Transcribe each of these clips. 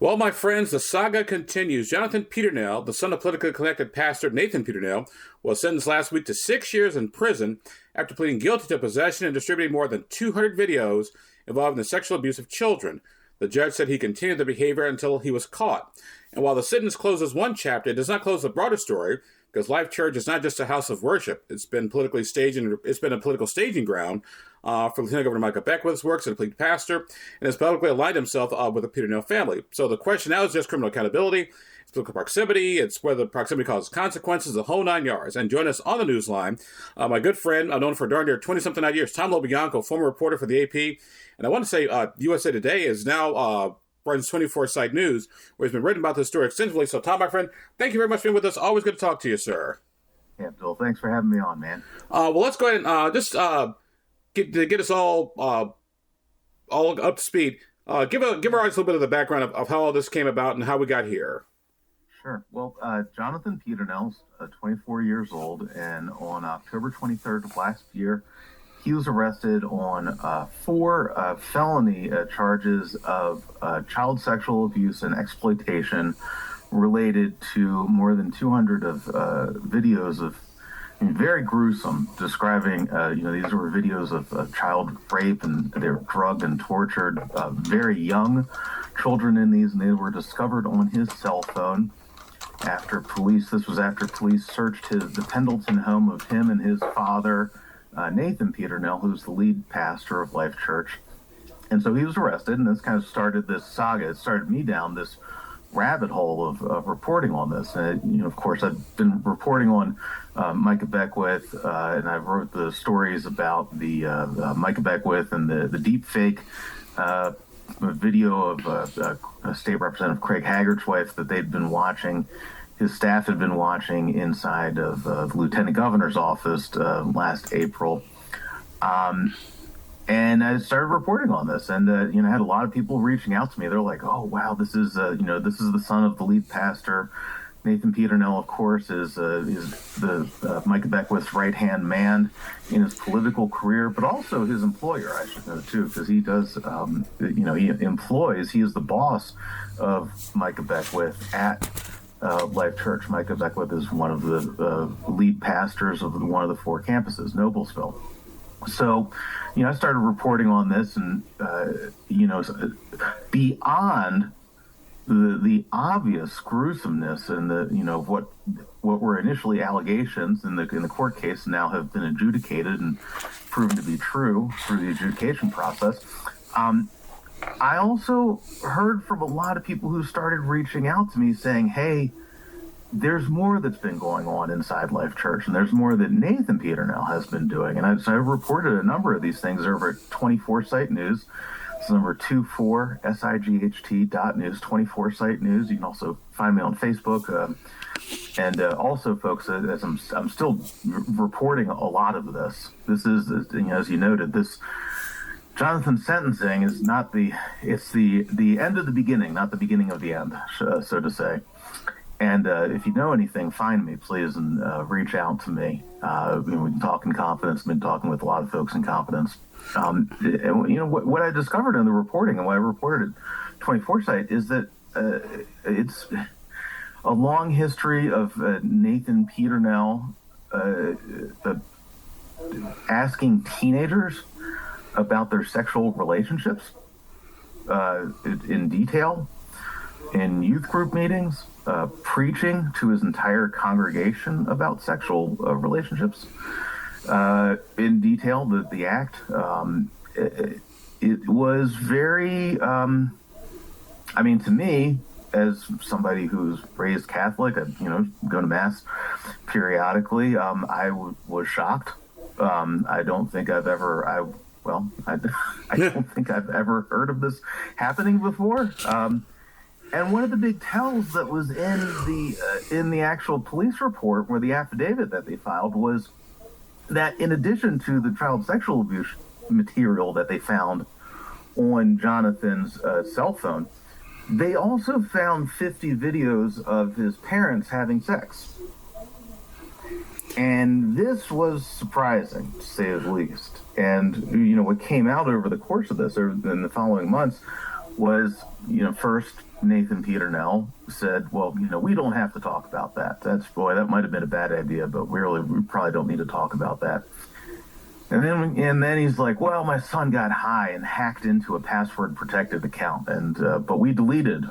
Well, my friends, the saga continues. Jonathan Peternel, the son of politically connected pastor Nathan Peternel, was sentenced last week to 6 years in prison after pleading guilty to possession and distributing more than 200 videos involving the sexual abuse of children. The judge said he continued the behavior until he was caught. And while the sentence closes one chapter, it does not close the broader story, because Life Church is not just a house of worship. It's been a political staging ground for Lieutenant Governor Micah Beckwith's works as a lead pastor, and has publicly aligned himself with the Peternel family. So the question now is just criminal accountability, it's political proximity, it's whether the proximity causes consequences, the whole 9 yards. And join us on the news line, my good friend, known for darn near 20-something odd years, Tom LoBianco, former reporter for the AP. And I want to say USA Today is now runs 24-site news, where he's been written about this story extensively. So, Tom, my friend, thank you very much for being with us. Always good to talk to you, sir. Yeah, Bill, thanks for having me on, man. Well, let's go ahead and just get us all up to speed. Give our audience a little bit of the background of how all this came about and how we got here. Sure. Well, Jonathan Peternel's 24 years old, and on October 23rd of last year, he was arrested on 4 felony charges of child sexual abuse and exploitation related to more than 200 of videos of very gruesome, describing, these were videos of child rape, and they were drugged and tortured, very young children in these, and they were discovered on his cell phone after police searched the Pendleton home of him and his father, Nathan Peternel, who's the lead pastor of Life Church. And so he was arrested, and this kind of started this saga. It started me down this rabbit hole of reporting on this. And, of course, I've been reporting on Micah Beckwith, and I wrote the stories about the Micah Beckwith and the deep fake video of State Representative Craig Haggart's wife that they'd been watching. His staff had been watching inside of the Lieutenant Governor's office last April. And I started reporting on this, and I had a lot of people reaching out to me. They're like, "Oh, wow, this is the son of the lead pastor. Nathan Peternel, of course, is the Micah Beckwith's right-hand man in his political career, but also his employer, I should know, too, because he does, he is the boss of Micah Beckwith at Life Church. Micah Beckwith is one of the lead pastors of one of the 4 campuses, Noblesville. So, I started reporting on this, and, beyond the obvious gruesomeness and what were initially allegations in the court case now have been adjudicated and proven to be true through the adjudication process. I also heard from a lot of people who started reaching out to me saying, "Hey, there's more that's been going on inside Life Church, and there's more that Nathan Peternel has been doing." And I reported a number of these things over at 24-site news. It's number 24sight.news, 24-site news. You can also find me on Facebook. And also, folks, as I'm still reporting a lot of this. This is, as you noted, this Jonathan's sentencing is it's the end of the beginning, not the beginning of the end, so to say. And if you know anything, find me, please, and reach out to me. We can talk in confidence. I've been talking with a lot of folks in confidence. What I discovered in the reporting and what I reported at 24-site is that it's a long history of Nathan Peternel asking teenagers about their sexual relationships in detail, in youth group meetings, preaching to his entire congregation about sexual relationships in detail. The act, it was very, to me, as somebody who's raised Catholic, I go to Mass periodically, I was shocked. I don't think I've ever, I don't think I've ever heard of this happening before. And one of the big tells that was in the actual police report, or the affidavit that they filed, was that in addition to the child sexual abuse material that they found on Jonathan's cell phone, they also found 50 videos of his parents having sex. And this was surprising, to say the least. And, what came out over the course of this, or in the following months, was, first Nathan Peternel said, well, we don't have to talk about that. That might have been a bad idea, but we probably don't need to talk about that. And then he's like, well, my son got high and hacked into a password protected account, but we deleted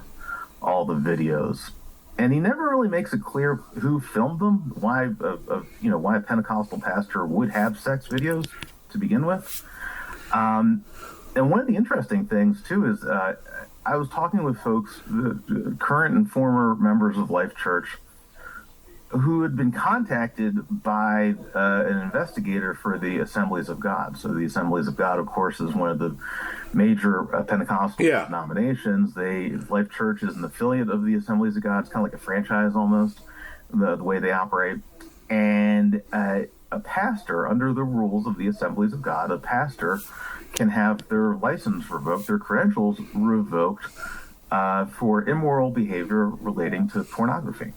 all the videos. And he never really makes it clear who filmed them, why a Pentecostal pastor would have sex videos to begin with. And one of the interesting things, too, is I was talking with folks, current and former members of Life Church, who had been contacted by an investigator for the Assemblies of God. So the Assemblies of God, of course, is one of the major Pentecostal denominations. Life Church is an affiliate of the Assemblies of God. It's kind of like a franchise almost, the way they operate. And a pastor, under the rules of the Assemblies of God, a pastor can have their license revoked, their credentials revoked for immoral behavior relating to pornography.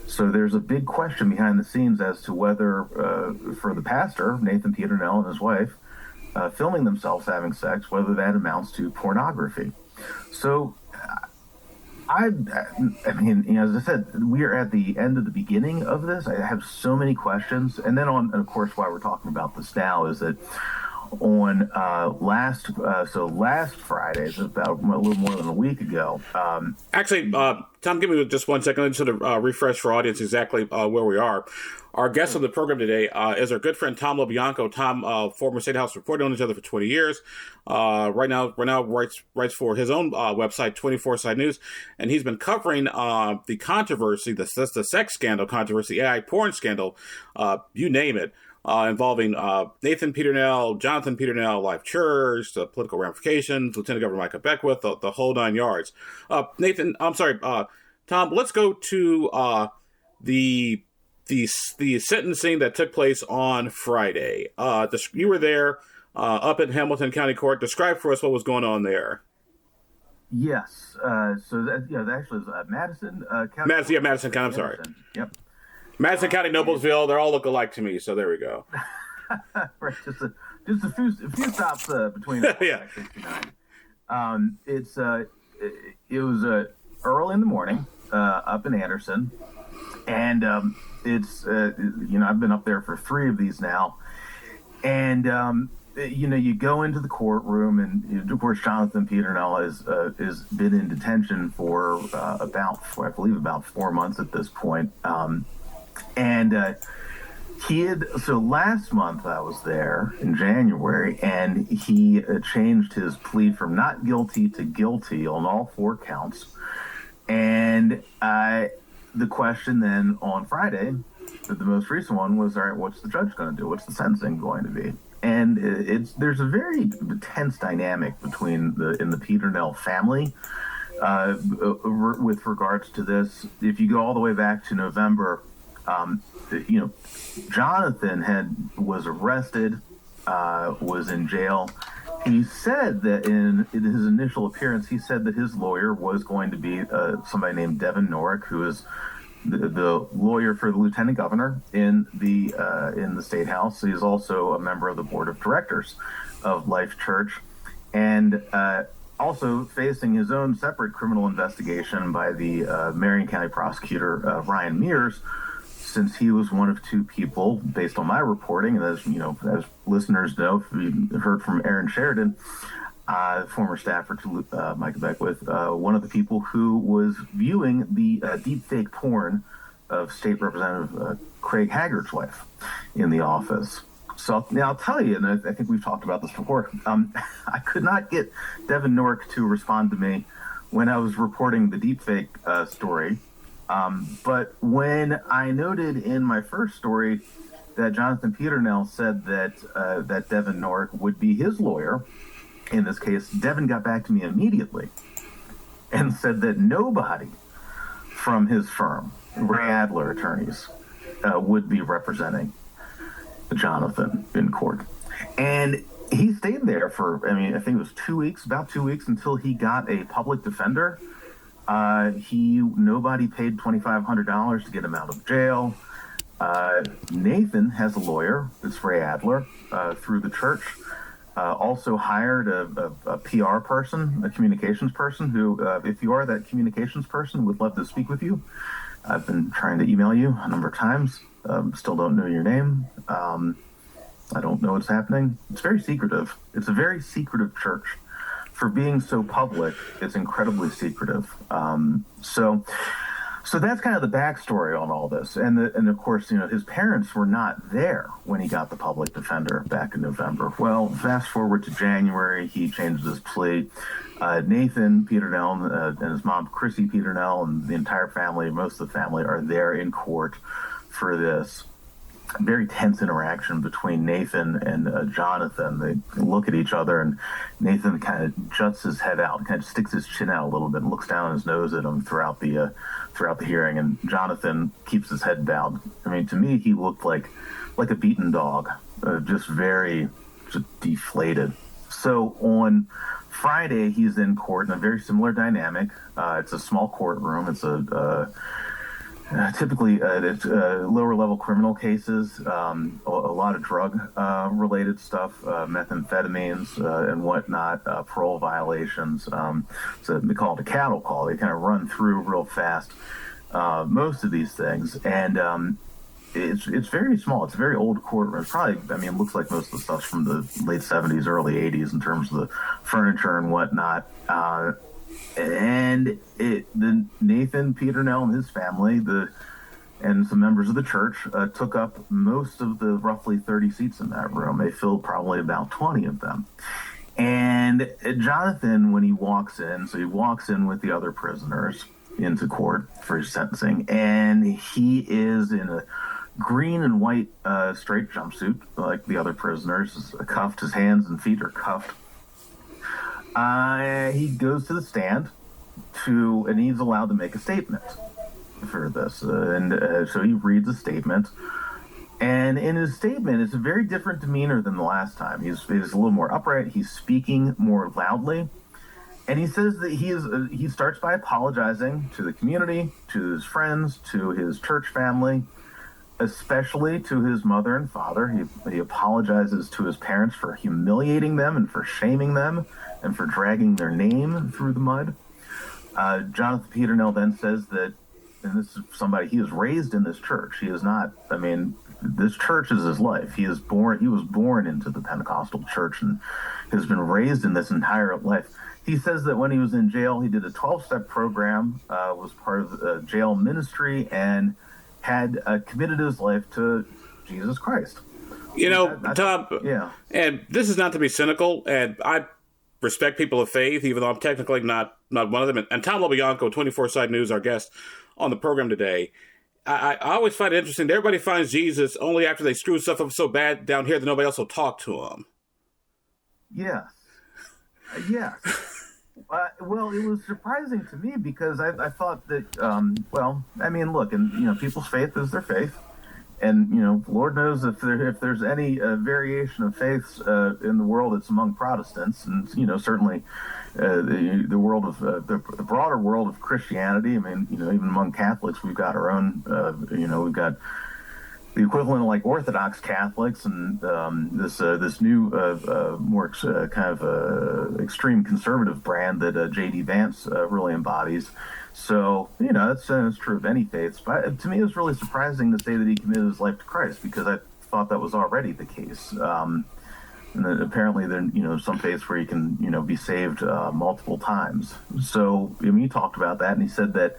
So there's a big question behind the scenes as to whether, for the pastor, Nathan Peternel and his wife, filming themselves having sex, whether that amounts to pornography. So, I mean, as I said, we are at the end of the beginning of this. I have so many questions. And then and of course, why we're talking about this now is that on last Friday, so about a little more than a week ago. Actually, Tom, give me just 1 second. Let me sort of refresh for our audience exactly where we are. Our guest on the program today is our good friend Tom LoBianco. Tom, former State House reporter, known each other for 20 years. Right now writes for his own website, 24/7 News, and he's been covering the controversy, the sex scandal controversy, AI porn scandal, you name it. Involving Nathan Peternel, Jonathan Peternel, Life Church, the political ramifications, Lieutenant Governor Micah Beckwith, the whole 9 yards. Tom, let's go to the sentencing that took place on Friday. You were there up at Hamilton County Court. Describe for us what was going on there. Yes. So that actually was Madison County. Madison County. I'm sorry. Yep. Madison County, Noblesville, they're all look alike to me, so there we go. Right, just a few stops between 69. It was early in the morning up in Anderson, and I've been up there for 3 of these now, and you go into the courtroom, and of course Jonathan Peternel has been in detention for about 4 months at this point. So last month I was there in January, and he changed his plea from not guilty to guilty on all 4 counts. And the question then on Friday, the most recent one, was, all right, what's the judge going to do? What's the sentencing going to be? And there's a very tense dynamic in the Peternel family with regards to this. If you go all the way back to November, Jonathan was arrested, was in jail. He said that in his initial appearance, he said that his lawyer was going to be somebody named Devin Norrick, who is the lawyer for the lieutenant governor in the state house. He's also a member of the board of directors of Life Church, and also facing his own separate criminal investigation by the Marion County prosecutor Ryan Mears, since he was one of 2 people, based on my reporting, and as listeners know, if you heard from Aaron Sheridan, former staffer to Micah Beckwith, one of the people who was viewing the deepfake porn of State Representative Craig Haggard's wife in the office. So now I'll tell you, and I think we've talked about this before, I could not get Devin Norrick to respond to me when I was reporting the deepfake story. But when I noted in my first story that Jonathan Peternel said that Devin Norrick would be his lawyer in this case, Devin got back to me immediately and said that nobody from his firm, Ray Adler Attorneys, would be representing Jonathan in court. And he stayed there for, I think it was about 2 weeks until he got a public defender. Nobody paid $2,500 to get him out of jail. Nathan has a lawyer, it's Ray Adler, through the church. also hired a PR person, a communications person who, if you are that communications person, would love to speak with you. I've been trying to email you a number of times. Still don't know your name. I don't know what's happening. It's very secretive. It's a very secretive church. For being so public, it's incredibly secretive. So that's kind of the backstory on all this. And of course, his parents were not there when he got the public defender back in November. Well, fast forward to January, he changed his plea. Nathan Peternel and his mom, Chrissy Peternel, and the entire family, most of the family, are there in court for this very tense interaction between Nathan and Jonathan. They look at each other, and Nathan kind of juts his head out, kind of sticks his chin out a little bit, and looks down his nose at him throughout the hearing. And Jonathan keeps his head down. I mean, to me, he looked like a beaten dog, just deflated. So on Friday, he's in court in a very similar dynamic. It's a small courtroom. It's typically it's lower level criminal cases, a lot of drug related stuff, methamphetamines and whatnot, parole violations. So they call it a cattle call. They kind of run through real fast most of these things, and it's very small. It's a very old courtroom. It's probably, it looks like most of the stuff's from the late 70s, early 80s in terms of the furniture and whatnot. And the Nathan Peternel and his family, and some members of the church took up most of the roughly 30 seats in that room. They filled probably about 20 of them. And Jonathan, when he walks in, so he walks in with the other prisoners into court for his sentencing, and he is in a green and white straight jumpsuit like the other prisoners, cuffed. His hands and feet are cuffed. He goes to the stand and he's allowed to make a statement for this. So he reads a statement. And in his statement, it's a very different demeanor than the last time. He's a little more upright. He's speaking more loudly. And he says that he starts by apologizing to the community, to his friends, to his church family, especially to his mother and father. He apologizes to his parents for humiliating them and for shaming them and for dragging their name through the mud. Jonathan Peternel then says that, and this is somebody, he was raised in this church. He is not, this church is his life. He was born into the Pentecostal church and has been raised in this entire life. He says that when he was in jail, he did a 12-step program, was part of the jail ministry, and had committed his life to Jesus Christ. Tom, yeah. And this is not to be cynical, and I respect people of faith, even though I'm technically not one of them. And Tom LoBianco, 24-Side News, our guest on the program today, I always find it interesting that everybody finds Jesus only after they screw stuff up so bad down here that nobody else will talk to him. Yes. Yes. Well, it was surprising to me because I thought that, look, and people's faith is their faith, and Lord knows if there's any variation of faiths in the world, it's among Protestants, and certainly the world of the broader world of Christianity. Even among Catholics, we've got our own. We've got the equivalent of like Orthodox Catholics, and this new more kind of extreme conservative brand that J.D. Vance really embodies. So that's true of any faiths. But to me, it was really surprising to say that he committed his life to Christ, because I thought that was already the case. And that apparently there some faiths where you can be saved multiple times. So he talked about that, and he said that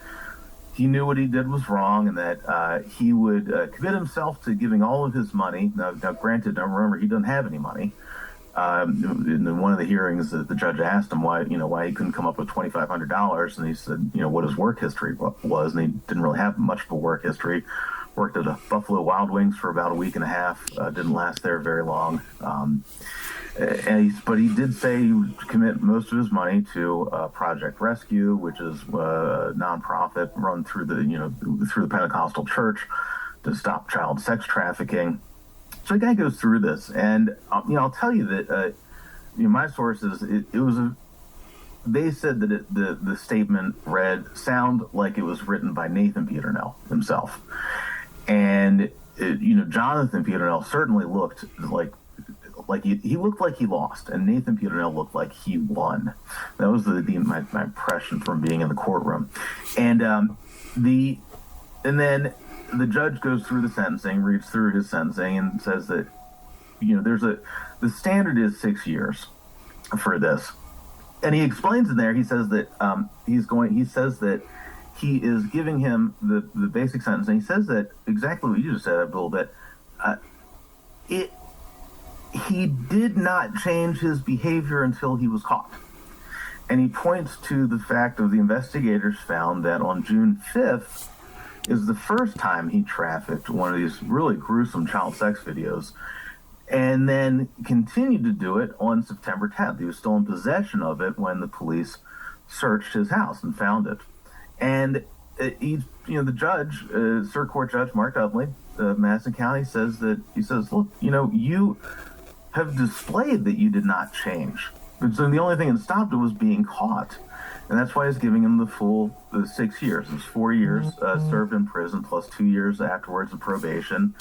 he knew what he did was wrong, and that he would commit himself to giving all of his money. Now granted, remember, he doesn't have any money. In one of the hearings, the judge asked him why he couldn't come up with $2,500, and he said, what his work history was, and he didn't really have much of a work history. Worked at a Buffalo Wild Wings for about a week and a half. Didn't last there very long. But he did say he would commit most of his money to Project Rescue, which is a nonprofit run through the Pentecostal church to stop child sex trafficking. So the guy goes through this, and I'll tell you that my sources, they said that the statement sound like it was written by Nathan Peternel himself, and Jonathan Peternel certainly looked like looked like he looked like he lost, and Nathan Peternel looked like he won. That was my impression from being in the courtroom, and then the judge goes through the sentencing, reads through his sentencing, and says that the standard is 6 years for this, and he explains in there. He says that he is giving him the basic sentence, and he says that exactly what you just said, Abdul, that he did not change his behavior until he was caught. And he points to the fact of the investigators found that on June 5th is the first time he trafficked one of these really gruesome child sex videos, and then continued to do it on September 10th. He was still in possession of it when the police searched his house and found it. And the judge, Circuit Court Judge Mark Dudley, Madison County, says, look, you have displayed that you did not change. And so the only thing that stopped it was being caught. And that's why he's giving him the full 6 years. It's 4 years served in prison plus 2 years afterwards of probation,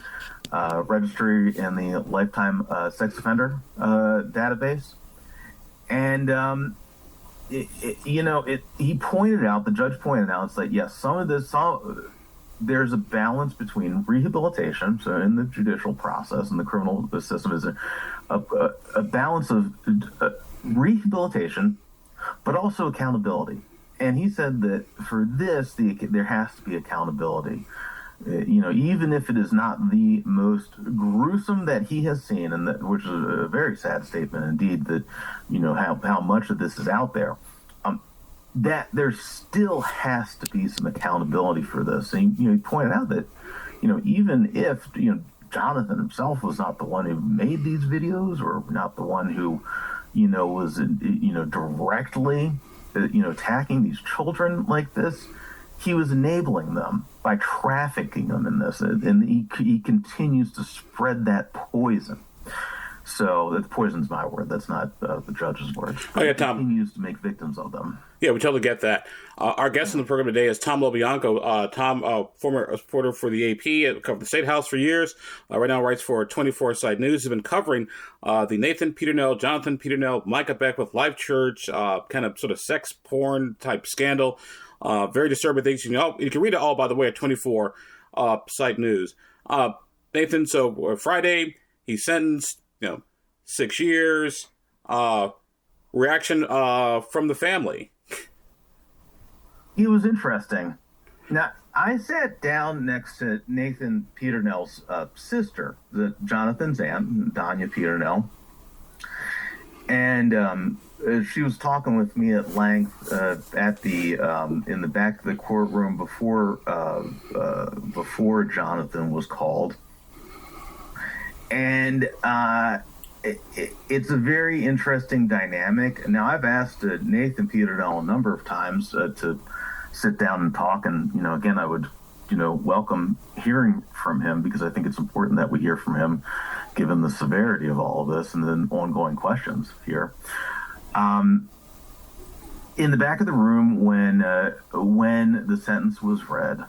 registry in the lifetime sex offender database. And, he pointed out, the judge pointed out, it's like, yes, there's a balance between rehabilitation, so in the judicial process and the criminal system is a balance of rehabilitation, but also accountability. And he said that for this, there has to be accountability. Even if it is not the most gruesome that he has seen, and which is a very sad statement indeed, that how much of this is out there, that there still has to be some accountability for this. And he pointed out that even if Jonathan himself was not the one who made these videos, or not the one who was directly attacking these children like this, he was enabling them by trafficking them in this, and he continues to spread that poison. So that poison's my word. That's not the judge's word. Oh yeah, Tom. He continues to make victims of them. Yeah, we totally get that. Our guest on the program today is Tom LoBianco. Tom, former reporter for the AP, covered the State House for years. Right now writes for 24 Side News. He's been covering the Nathan Peternel, Jonathan Peternel, Micah Beckwith, Life Church, kind of sort of sex porn type scandal. Very disturbing things. You can read it all, by the way, at 24 Side News. Nathan, so Friday, he's sentenced, 6 years. Reaction from the family. It was interesting. Now, I sat down next to Nathan Peternel's sister, Jonathan's aunt, Danya Peternel, and she was talking with me at length at the in the back of the courtroom before Jonathan was called, and it's a very interesting dynamic. Now, I've asked Nathan Peternel a number of times to sit down and talk, and again, I would welcome hearing from him, because I think it's important that we hear from him, given the severity of all of this and the ongoing questions here. In the back of the room, when the sentence was read,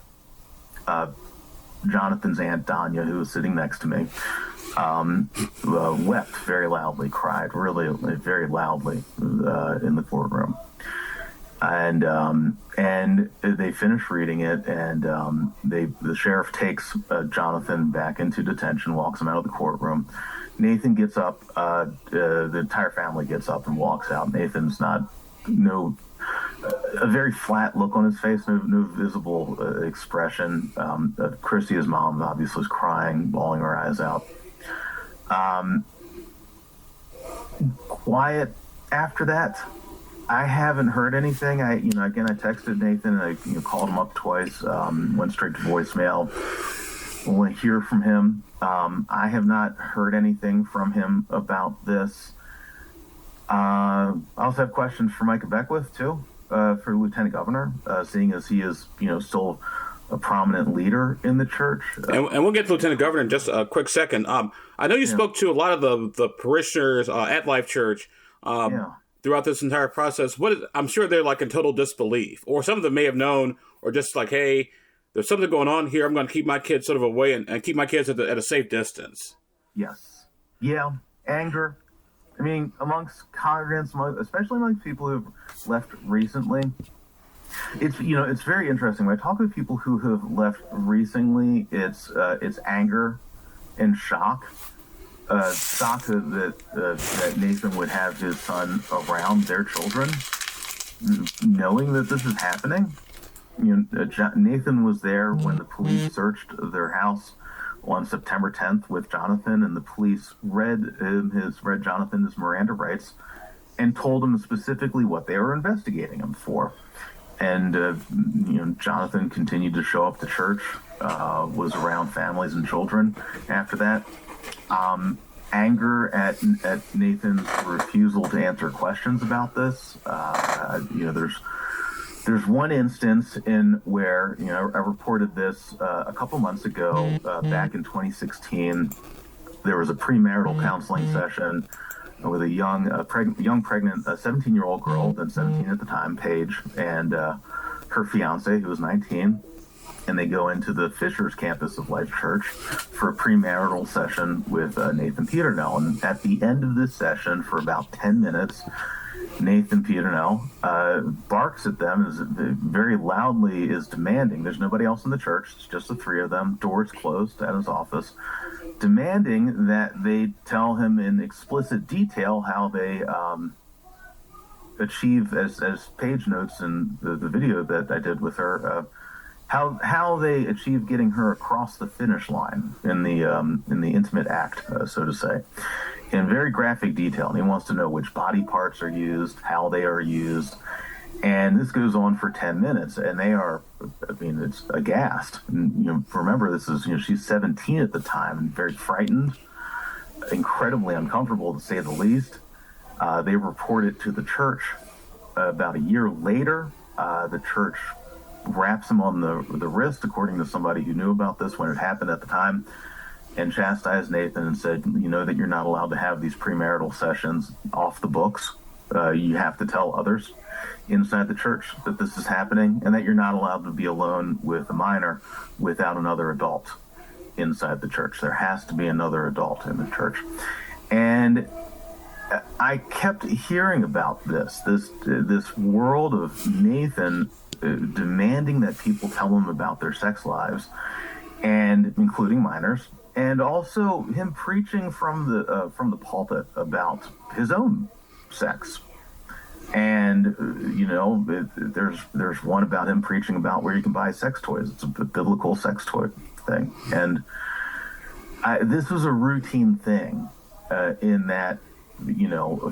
Jonathan's aunt Danya, who was sitting next to me, wept very loudly, cried really very loudly in the courtroom. And they finish reading it, and the sheriff takes Jonathan back into detention, walks him out of the courtroom. Nathan gets up, the entire family gets up and walks out. Nathan's a very flat look on his face, no visible expression. Christy, his mom, obviously is crying, bawling her eyes out. Quiet after that. I haven't heard anything. I texted Nathan, and I called him up twice, went straight to voicemail. I want to hear from him. I have not heard anything from him about this. I also have questions for Micah Beckwith, too, for Lieutenant Governor, seeing as he is, still a prominent leader in the church. And we'll get to Lieutenant Governor in just a quick second. I know you spoke to a lot of the parishioners at Life Church. Throughout this entire process, I'm sure they're like in total disbelief, or some of them may have known, or just like, hey, there's something going on here. I'm going to keep my kids sort of away and keep my kids at a safe distance. Yes. Yeah. anger. I mean, amongst congregants, especially among people who've left recently. It's very interesting. When I talk with people who have left recently, it's anger and shock. Shock that Nathan would have his son around their children, knowing that this is happening. Nathan was there when the police searched their house on September 10th with Jonathan, and the police read Jonathan his Miranda rights and told him specifically what they were investigating him for. And Jonathan continued to show up to church, was around families and children after that. Anger at Nathan's refusal to answer questions about this. There's one instance in where, I reported this a couple months ago, back in 2016. There was a premarital counseling session with a young pregnant 17-year-old girl, then 17 at the time, Paige, and her fiance, who was 19. And they go into the Fishers campus of Life Church for a premarital session with Nathan Peternel. And at the end of this session, for about 10 minutes, Nathan Peternel barks at them, very loudly is demanding. There's nobody else in the church. It's just the three of them. Doors closed at his office. Demanding that they tell him in explicit detail how they achieve, as Paige notes in the video that I did with her, how they achieve getting her across the finish line in the intimate act, so to say, in very graphic detail. And he wants to know which body parts are used, how they are used. And this goes on for 10 minutes, and they are, it's aghast. And, remember, this is, she's 17 at the time and very frightened, incredibly uncomfortable to say the least. They report it to the church. About a year later, the church wraps him on the wrist, according to somebody who knew about this when it happened at the time, and chastised Nathan and said, that you're not allowed to have these premarital sessions off the books. You have to tell others inside the church that this is happening, and that you're not allowed to be alone with a minor without another adult inside the church. There has to be another adult in the church. And I kept hearing about this world of Nathan demanding that people tell him about their sex lives, and including minors, and also him preaching from the pulpit about his own sex. And there's one about him preaching about where you can buy sex toys. It's a biblical sex toy thing, and this was a routine thing in that.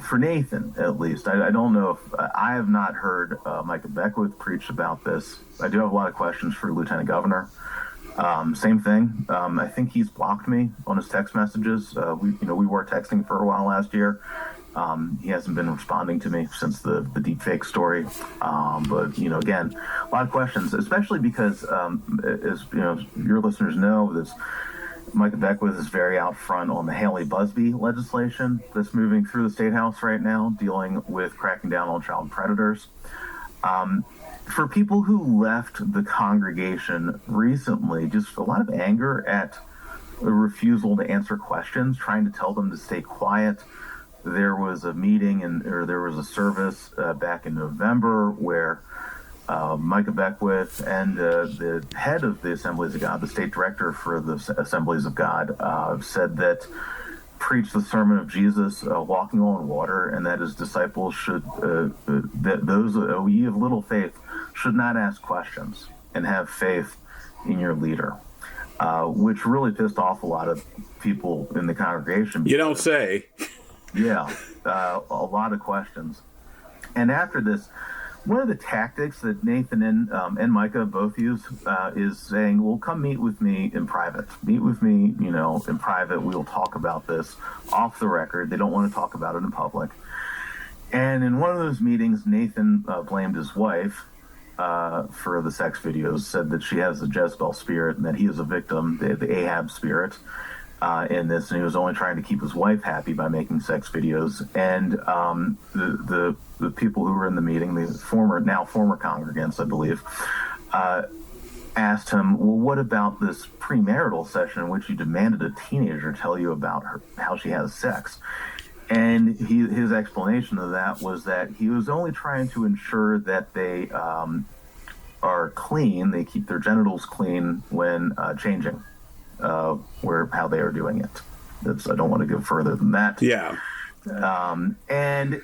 For Nathan, at least, I don't know if I have not heard Micah Beckwith preach about this. I do have a lot of questions for Lieutenant Governor. Same thing. I think he's blocked me on his text messages. We were texting for a while last year. He hasn't been responding to me since the deepfake story. But again, a lot of questions, especially because, as your listeners know, this. Micah Beckwith is very out front on the Haley-Busby legislation that's moving through the State House right now, dealing with cracking down on child predators. For people who left the congregation recently, just a lot of anger at the refusal to answer questions, trying to tell them to stay quiet. There was a meeting or there was a service back in November where Micah Beckwith and the head of the Assemblies of God, the state director for the Assemblies of God, said that preached the sermon of Jesus walking on water, and that his disciples should, that those, oh, ye of little faith, should not ask questions and have faith in your leader, which really pissed off a lot of people in the congregation. You don't say. Yeah, a lot of questions. And after this, one of the tactics that Nathan and Micah both use is saying, well, come meet with me in private. Meet with me, in private. We'll talk about this off the record. They don't want to talk about it in public. And in one of those meetings, Nathan blamed his wife for the sex videos, said that she has the Jezebel spirit and that he is a victim, the Ahab spirit. In this, and he was only trying to keep his wife happy by making sex videos. And the people who were in the meeting, the former congregants, I believe, asked him, well, what about this premarital session in which you demanded a teenager tell you about how she has sex? And his explanation of that was that he was only trying to ensure that they are clean, they keep their genitals clean when changing, how they are doing it. I don't want to go further than that. Yeah. And,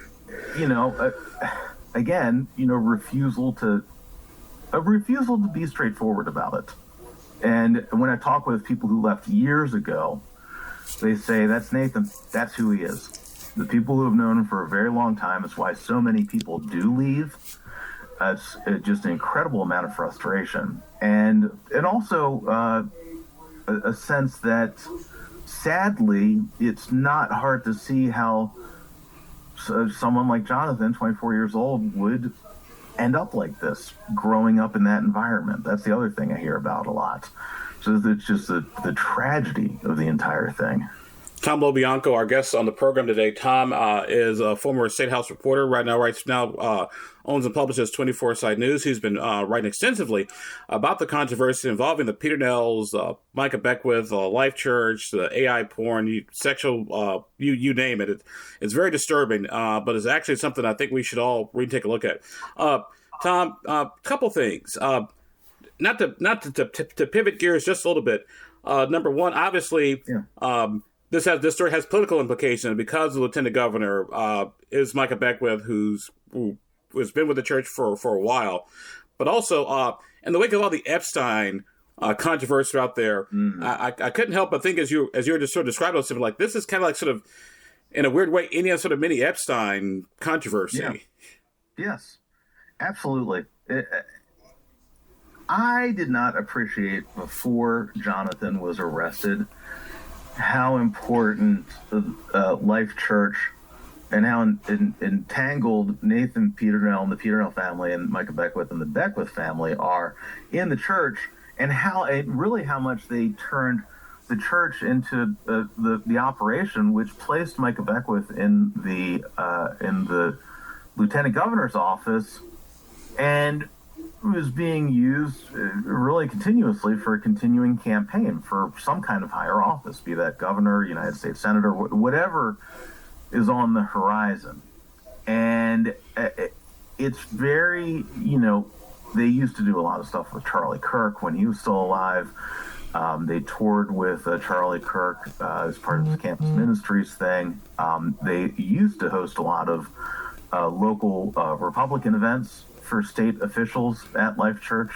again, refusal to be straightforward about it. And when I talk with people who left years ago, they say, that's Nathan, that's who he is. The people who have known him for a very long time, it's why so many people do leave. It's just an incredible amount of frustration. And also a sense that, sadly, it's not hard to see how someone like Jonathan, 24 years old, would end up like this, growing up in that environment. That's the other thing I hear about a lot. So it's just the tragedy of the entire thing. Tom LoBianco, our guest on the program today. Tom is a former State House reporter. Right now owns and publishes 24 Side News. He's been writing extensively about the controversy involving the Peternels, Micah Beckwith, Life Church, the AI porn, sexual, you name it. It's very disturbing, but it's actually something I think we should all really take a look at. Tom, couple things. Not to pivot gears just a little bit. Number one, obviously, this story has political implications because the lieutenant governor is Micah Beckwith, who has been with the church for a while, but also in the wake of all the Epstein controversy out there, I couldn't help but think as you were just sort of describing something like this is kind of like sort of in a weird way any sort of mini Epstein controversy. Yeah. Yes, absolutely. I did not appreciate before Jonathan was arrested how important Life Church and how entangled Nathan Peternel and the Peternel family and Micah Beckwith and the Beckwith family are in the church, and how much they turned the church into the operation which placed Micah Beckwith in the lieutenant governor's office, and was being used really continuously for a continuing campaign for some kind of higher office, be that governor, United States senator, whatever is on the horizon. And it's very, they used to do a lot of stuff with Charlie Kirk when he was still alive. They toured with Charlie Kirk as part of the campus ministries thing. They used to host a lot of local Republican events for state officials at Life Church,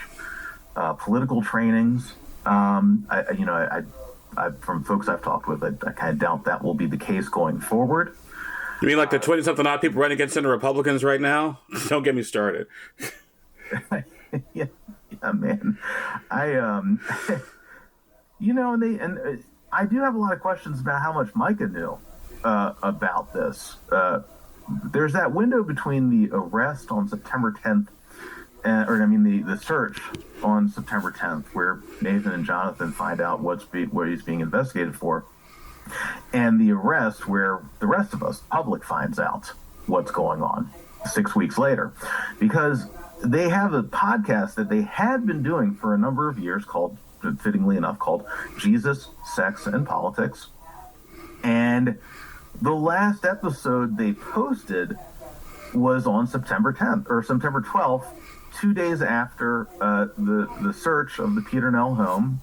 political trainings. From folks I've talked with, I kind of doubt that will be the case going forward. You mean like the 20-something odd people running against Senate Republicans right now? Don't get me started. yeah, man. I I do have a lot of questions about how much Micah knew about this. There's that window between the arrest on September 10th, the search on September 10th, where Nathan and Jonathan find out what he's being investigated for, and the arrest where the rest of us, public, finds out what's going on 6 weeks later. Because they have a podcast that they had been doing for a number of years fittingly enough, called Jesus, Sex, and Politics. And the last episode they posted was on September 10th or September 12th, 2 days after the search of the Peternel home,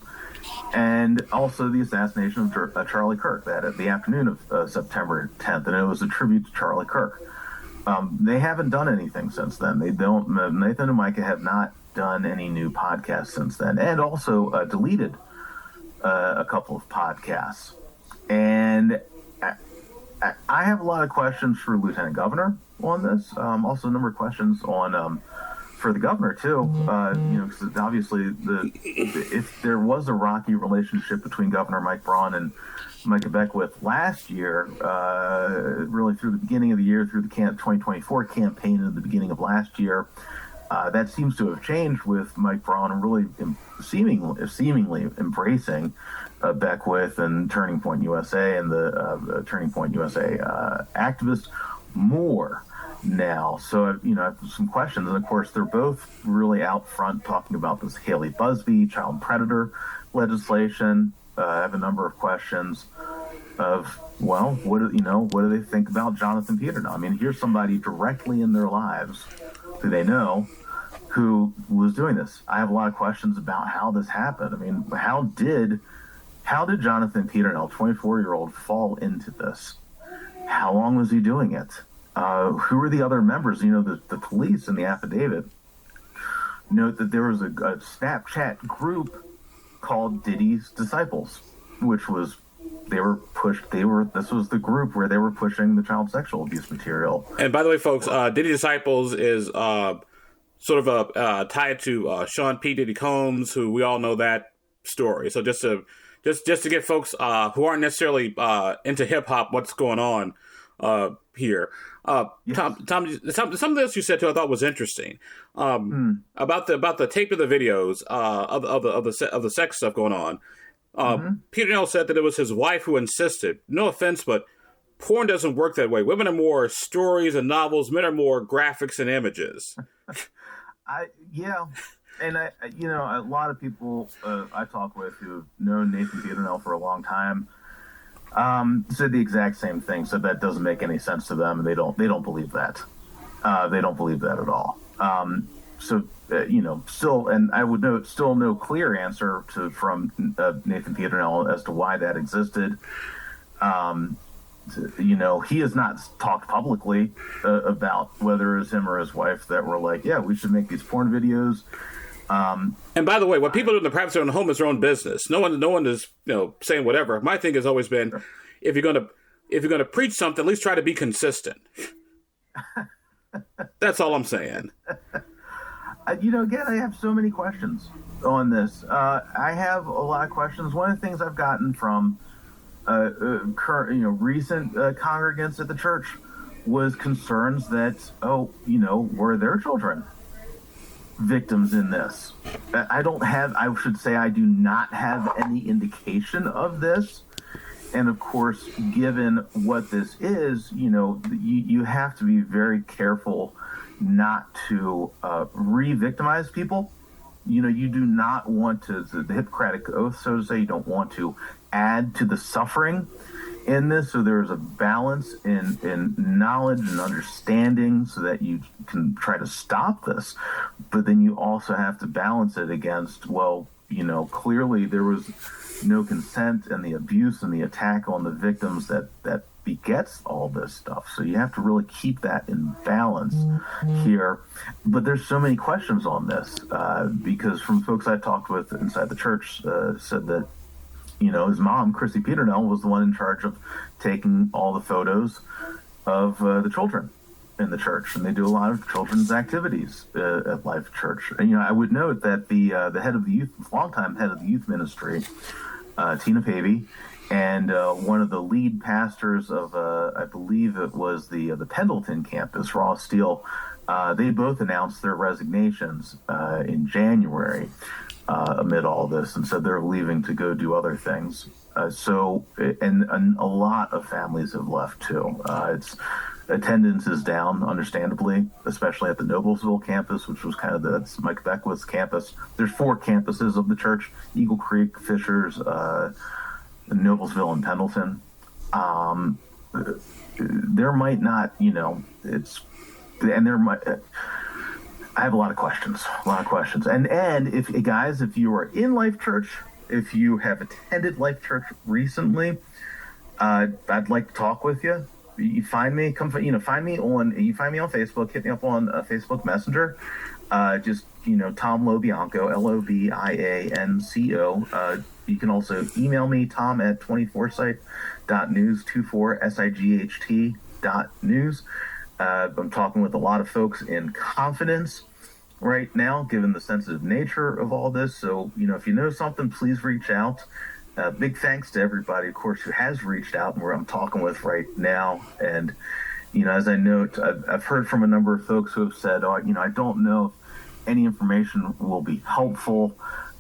and also the assassination of Charlie Kirk, that at the afternoon of September 10th, and it was a tribute to Charlie Kirk. They haven't done anything since then. Nathan and Micah have not done any new podcasts since then, and also deleted a couple of podcasts. And I have a lot of questions for Lieutenant Governor on this. Also, a number of questions on for the governor too. Because obviously, if there was a rocky relationship between Governor Mike Braun and Micah Beckwith last year, really through the beginning of the year, through the 2024 campaign and the beginning of last year, that seems to have changed with Mike Braun really seemingly embracing Beckwith and Turning Point USA and the Turning Point USA activists more. now. So, I have some questions. And of course, they're both really out front talking about this Haley Busby child predator legislation. I have a number of questions of, well, what do they think about Jonathan Peternel? I mean, here's somebody directly in their lives who they know who was doing this. I have a lot of questions about how this happened. I mean, how did Jonathan Peternel, 24-year-old, fall into this? How long was he doing it? Who are the other members? The police in the affidavit note that there was a Snapchat group called Diddy's Disciples, which was this was the group where they were pushing the child sexual abuse material. And by the way, folks, Diddy Disciples is sort of tied to Sean P. Diddy Combs, who we all know that story. So just to get folks who aren't necessarily into hip hop, what's going on here. Yes. Tom, some of this you said too, I thought was interesting about the tape of the videos of the sex stuff going on. Peternel said that it was his wife who insisted. No offense, but porn doesn't work that way. Women are more stories and novels. Men are more graphics and images. And a lot of people I talk with who've known Nathan Peternel for a long time said the exact same thing. Said that doesn't make any sense to them, and they don't believe that. They don't believe that at all. Still, and I would note, still no clear answer from Nathan Peternel as to why that existed. He has not talked publicly about whether it was him or his wife that were like, yeah, we should make these porn videos. And by the way, what people do in the privacy of their own home is their own business. No one is saying whatever. My thing has always been, if you're gonna preach something, at least try to be consistent. That's all I'm saying. Again, I have so many questions on this. I have a lot of questions. One of the things I've gotten from recent congregants at the church was concerns that, were their children victims in this? I do not have any indication of this. And of course, given what this is, you have to be very careful not to re-victimize people. You do not want to, the Hippocratic Oath, so to say, you don't want to add to the suffering in this. So there's a balance in knowledge and understanding so that you can try to stop this. But then you also have to balance it against, clearly there was no consent, and the abuse and the attack on the victims that begets all this stuff. So you have to really keep that in balance here. But there's so many questions on this because from folks I talked with inside the church said that, his mom, Chrissy Peternel, was the one in charge of taking all the photos of the children in the church. And they do a lot of children's activities at Life Church. And, I would note that the head of the youth, longtime head of the youth ministry, Tina Pavey, and one of the lead pastors of, I believe it was the Pendleton campus, Ross Steele, they both announced their resignations in January amid all this, and said they're leaving to go do other things. And a lot of families have left too. Attendance is down, understandably, especially at the Noblesville campus, which was kind of that's Micah Beckwith's campus. There's 4 campuses of the church: Eagle Creek, Fishers, Noblesville, and Pendleton. There might not, I have a lot of questions. And if you are in Life Church, if you have attended Life Church recently, I'd like to talk with you. You find me, find me on Facebook, hit me up on Facebook Messenger. Just, Tom LoBianco, LoBianco. You can also email me, Tom at 24sight.news, 24sight.news. I'm talking with a lot of folks in confidence right now, given the sensitive nature of all this. So, if you know something, please reach out. Big thanks to everybody, of course, who has reached out and where I'm talking with right now. And, as I note, I've heard from a number of folks who have said, I don't know if any information will be helpful.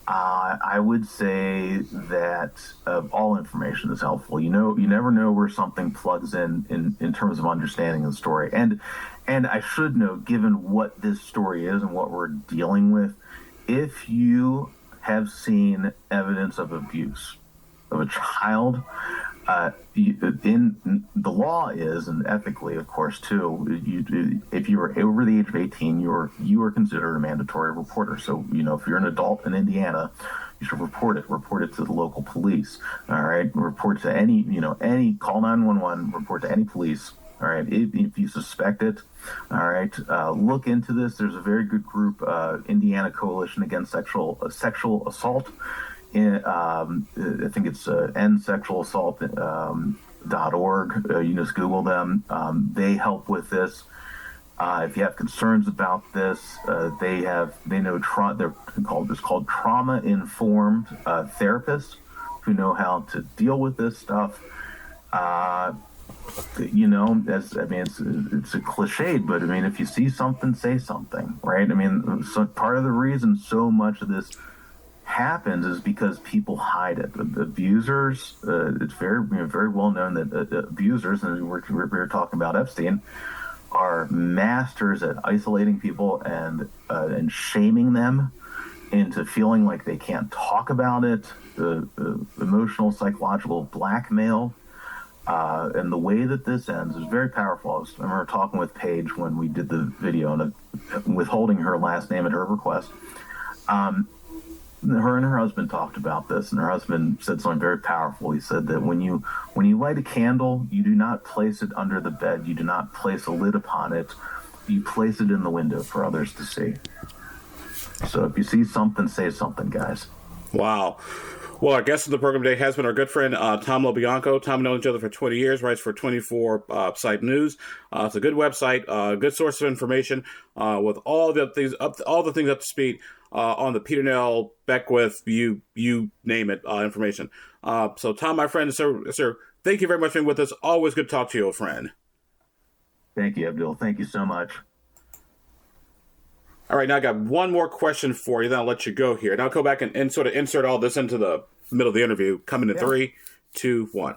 I would say that all information is helpful. You never know where something plugs in terms of understanding the story. And I should note, given what this story is and what we're dealing with, if you have seen evidence of abuse of a child, in the law is, and ethically, of course, too, if you are over the age of 18, you are considered a mandatory reporter. So, if you're an adult in Indiana, you should report it to the local police. All right. Report to any call 911, report to any police. All right. If you suspect it, all right, look into this. There's a very good group, Indiana Coalition Against Sexual Assault. I think it's endsexualassault.org. You just Google them. They help with this. If you have concerns about this, they know it's called trauma-informed therapists who know how to deal with this stuff. It's a cliche, but if you see something, say something, right? So part of the reason so much of this happens is because people hide it. Abusers, it's very well known that abusers, and we're talking about Epstein, are masters at isolating people and shaming them into feeling like they can't talk about it. The emotional, psychological blackmail. And the way that this ends is very powerful. I remember talking with Paige when we did the video and withholding her last name at her request. Her and her husband talked about this, and her husband said something very powerful. He said that when you light a candle, you do not place it under the bed. You do not place a lid upon it. You place it in the window for others to see. So if you see something, say something, guys. Wow. Well, our guest on the program today has been our good friend, Tom LoBianco. Tom and known each other for 20 years, writes for 24 Site News. It's a good website, good source of information with all the things up to speed on the Peternel, Beckwith, you name it, information. So, Tom, my friend, sir, thank you very much for being with us. Always good to talk to you, old friend. Thank you, Abdul. Thank you so much. All right, now I got one more question for you, then I'll let you go here. And I'll go back and sort of insert all this into the middle of the interview. Coming in 3, 2, 1.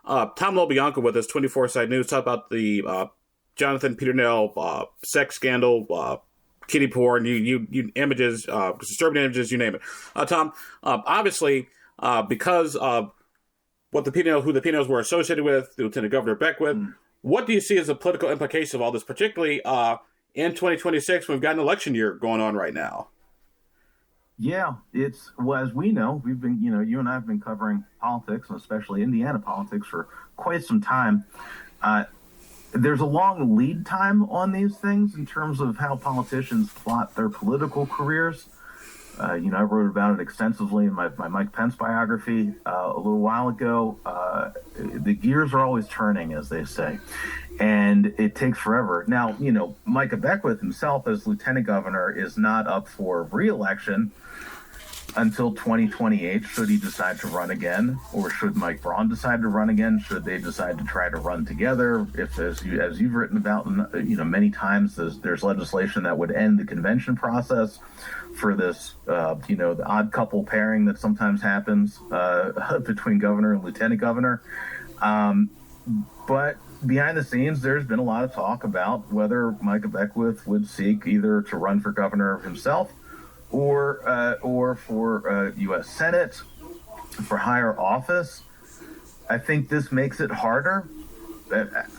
Tom LoBianco with us, 24 Site News, talk about the Jonathan Peternel sex scandal, kitty porn, you images, disturbing images, you name it. Tom, obviously, because of who the Peternels were associated with, Lieutenant Governor Beckwith, what do you see as the political implication of all this, particularly in 2026, we've got an election year going on right now? Yeah, as we know, we've been, you and I have been covering politics, and especially Indiana politics, for quite some time. There's a long lead time on these things in terms of how politicians plot their political careers. I wrote about it extensively in my Mike Pence biography a little while ago. The gears are always turning, as they say, and it takes forever. Now, Micah Beckwith himself, as lieutenant governor, is not up for re-election until 2028, should he decide to run again, or should Mike Braun decide to run again? Should they decide to try to run together? If, as you've written about, many times, there's legislation that would end the convention process for this, the odd couple pairing that sometimes happens between governor and lieutenant governor. But behind the scenes, there's been a lot of talk about whether Micah Beckwith would seek either to run for governor himself or for U.S. Senate, for higher office. I think this makes it harder.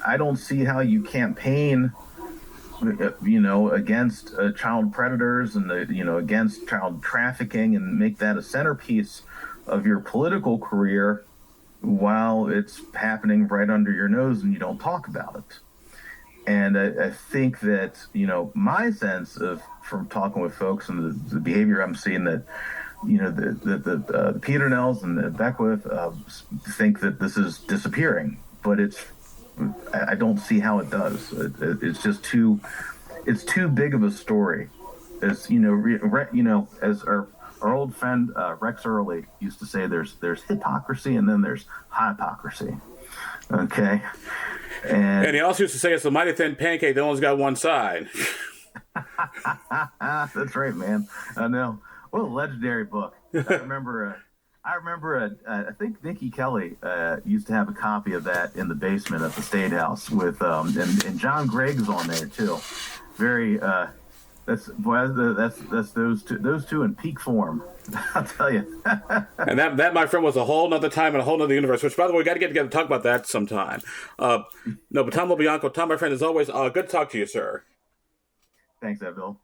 I don't see how you campaign, against child predators and against child trafficking and make that a centerpiece of your political career while it's happening right under your nose and you don't talk about it. And I think that, my sense from talking with folks and the behavior I'm seeing, that, the Peternels and the Beckwith think that this is disappearing, but I don't see how it does. It's just it's too big of a story. As as our old friend Rex Early used to say, there's hypocrisy and then there's hypocrisy. Okay. And he also used to say it's a mighty thin pancake that only's got one side. That's right, man. I know. What a legendary book! I remember. I think Nikki Kelly used to have a copy of that in the basement at the State House with, and John Gregg's on there too. Very. That's those two in peak form. I'll tell you. And that, my friend, was a whole nother time and a whole nother universe. Which, by the way, we got to get together and talk about that sometime. No, but Tom LoBianco, Tom, my friend, as always, good to talk to you, sir. Thanks, Abdul.